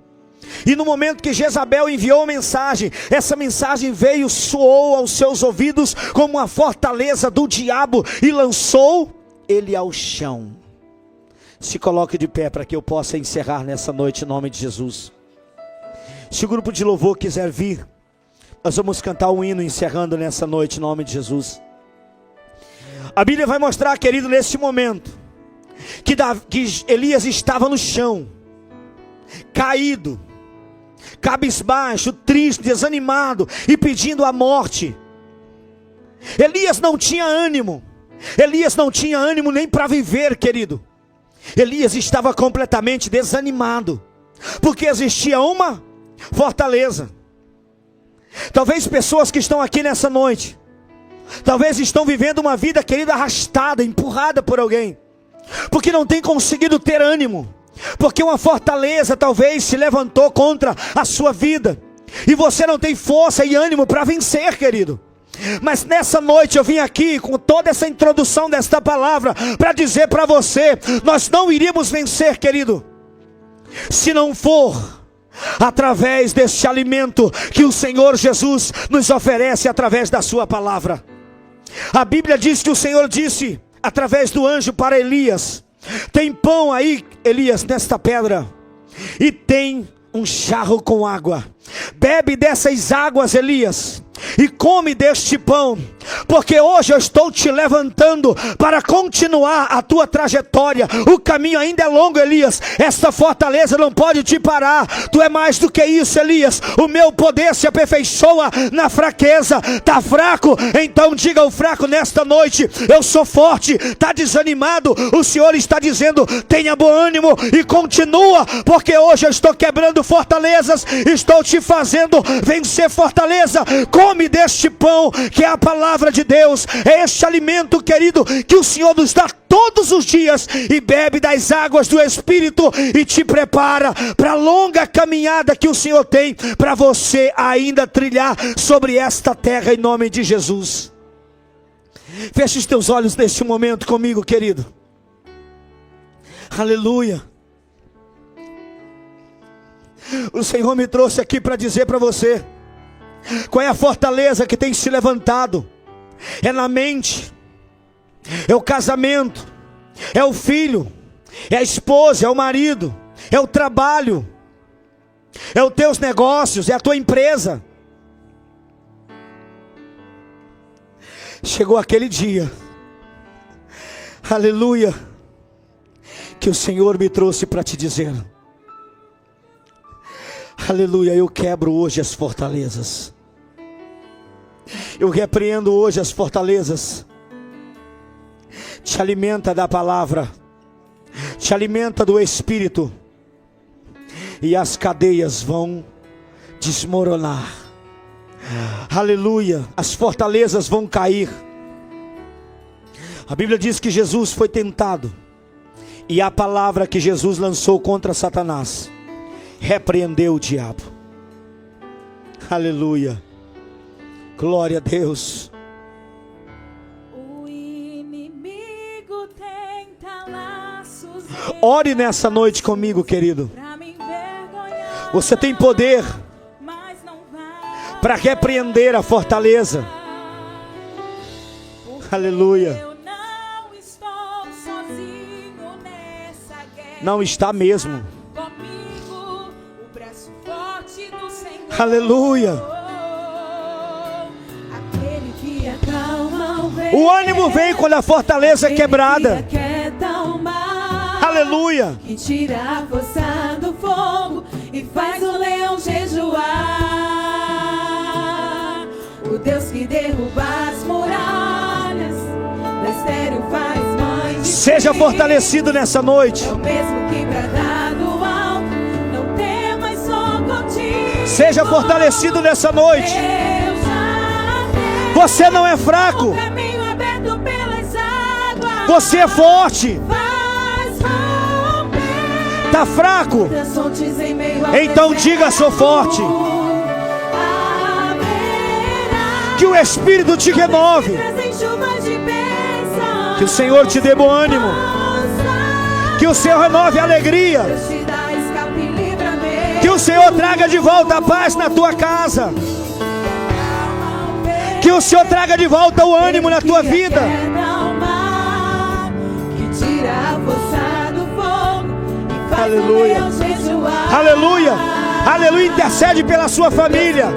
E no momento que Jezabel enviou a mensagem, essa mensagem veio, soou aos seus ouvidos como uma fortaleza do diabo e lançou ele ao chão. Se coloque de pé para que eu possa encerrar nessa noite em nome de Jesus. Se o grupo de louvor quiser vir, nós vamos cantar um hino encerrando nessa noite em nome de Jesus. A Bíblia vai mostrar, querido, nesse momento que Elias estava no chão, caído, cabisbaixo, triste, desanimado e pedindo a morte. Elias não tinha ânimo. Elias não tinha ânimo nem para viver, querido. Elias estava completamente desanimado, porque existia uma fortaleza. Talvez pessoas que estão aqui nessa noite, talvez estão vivendo uma vida, querida, arrastada, empurrada por alguém, porque não tem conseguido ter ânimo, porque uma fortaleza talvez se levantou contra a sua vida, e você não tem força e ânimo para vencer, querido. Mas nessa noite eu vim aqui com toda essa introdução desta palavra para dizer para você: nós não iríamos vencer, querido, se não for através deste alimento que o Senhor Jesus nos oferece através da sua palavra. A Bíblia diz que o Senhor disse através do anjo para Elias: tem pão aí, Elias, nesta pedra, e tem um jarro com água. Bebe dessas águas, Elias, e come deste pão, porque hoje eu estou te levantando para continuar a tua trajetória. O caminho ainda é longo, Elias. Esta fortaleza não pode te parar. Tu é mais do que isso, Elias. O meu poder se aperfeiçoa na fraqueza. Está fraco? Então diga ao fraco nesta noite: eu sou forte. Está desanimado? O Senhor está dizendo: tenha bom ânimo e continua, porque hoje eu estou quebrando fortalezas, estou te fazendo vencer fortaleza. Come deste pão, que é a palavra de Deus. É este alimento, querido, que o Senhor nos dá todos os dias. E bebe das águas do Espírito e te prepara para a longa caminhada que o Senhor tem para você ainda trilhar sobre esta terra, em nome de Jesus. Feche os teus olhos neste momento comigo, querido. Aleluia. O Senhor me trouxe aqui para dizer para você qual é a fortaleza que tem se levantado. É na mente, é o casamento, é o filho, é a esposa, é o marido, é o trabalho, é os teus negócios, é a tua empresa. Chegou aquele dia, aleluia, que o Senhor me trouxe para te dizer: aleluia, eu quebro hoje as fortalezas. Eu repreendo hoje as fortalezas. Te alimenta da palavra, te alimenta do Espírito, e as cadeias vão desmoronar. Aleluia, as fortalezas vão cair. A Bíblia diz que Jesus foi tentado, e a palavra que Jesus lançou contra Satanás repreendeu o diabo. Aleluia, glória a Deus. O inimigo tenta laços. Ore nessa noite comigo, querido. Pra me envergonhar, Você tem poder mas não vai. para repreender a fortaleza. Porque Aleluia. eu não estou sozinho nessa guerra. Não está mesmo. Comigo, o braço forte do Senhor. Aleluia. Aquele que acalma o vento. O ânimo vem quando a fortaleza é quebrada. Aquele que aquieta o mar. Aleluia. Que tira a força do fogo e faz o leão jejuar. O Deus que derruba as muralhas, do estéril faz mãe de Seja filhos. fortalecido nessa noite. É o mesmo que bradar do alto, não temas, só contigo. Seja fortalecido nessa noite. Eu já tenho Você não é fraco. o caminho aberto pelas águas. Você é forte. Faz romper Está fraco? das fontes em meio ao Então deserto. diga: sou forte. Haverá Que o Espírito te renove. pedras em chuvas de bênçãos. Que o Senhor te dê bom ânimo. Que o Senhor renove a alegria. Deus te dá escape e livramento. Que o Senhor traga de volta a paz na tua casa. Que o Senhor traga de volta o ânimo na tua vida. Que tira a força do fogo e faz Aleluia. o leão jejuar. Aleluia. Aleluia. Intercede pela sua família.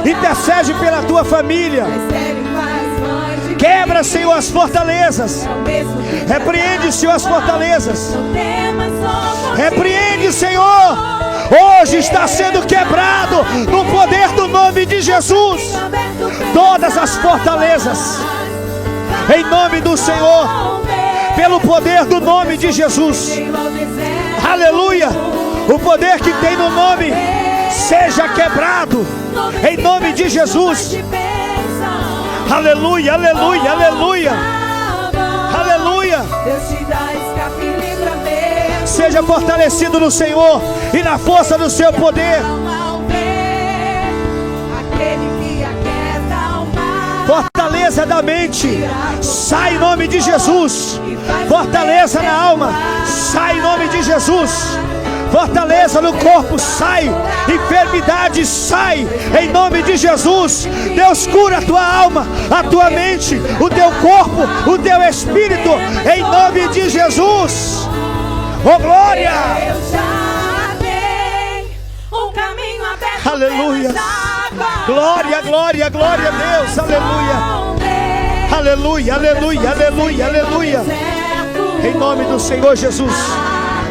Intercede pela tua família. Quebra, Senhor, as fortalezas. Repreende, Senhor, as fortalezas. Repreende, Senhor, hoje está sendo quebrado no poder do nome de Jesus. Todas as fortalezas, em nome do Senhor, pelo poder do nome de Jesus. Aleluia. O poder que tem no nome seja quebrado em nome de Jesus. Aleluia, aleluia, aleluia, aleluia. Seja fortalecido no Senhor e na força do seu poder. Fortaleza da mente, sai em nome de Jesus. Fortaleza na alma, sai em nome de Jesus. Fortaleza no corpo, sai. Enfermidade, sai em nome de Jesus. Deus cura a tua alma, a tua mente, o teu corpo, o teu espírito, em nome de Jesus. Oh, glória! Aleluia! Glória, glória, glória a Deus! Aleluia! Aleluia, aleluia, aleluia, aleluia! Em nome do Senhor Jesus.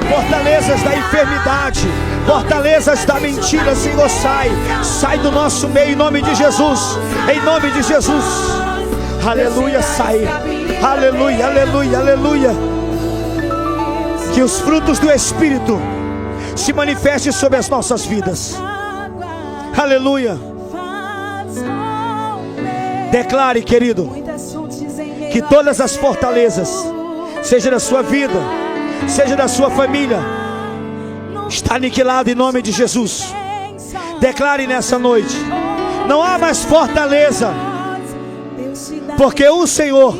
Fortalezas da enfermidade, fortalezas da mentira, Senhor, sai do nosso meio, em nome de Jesus, em nome de Jesus. Aleluia, sai. Aleluia, aleluia, aleluia. Que os frutos do Espírito se manifestem sobre as nossas vidas. Aleluia. Declare, querido, que todas as fortalezas, seja da sua vida, seja da sua família, está aniquilado em nome de Jesus. Declare nessa noite: não há mais fortaleza, porque o Senhor,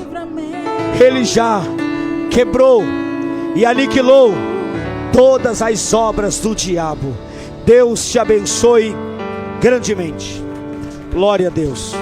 Ele já quebrou e aniquilou todas as obras do diabo. Deus te abençoe grandemente. Glória a Deus.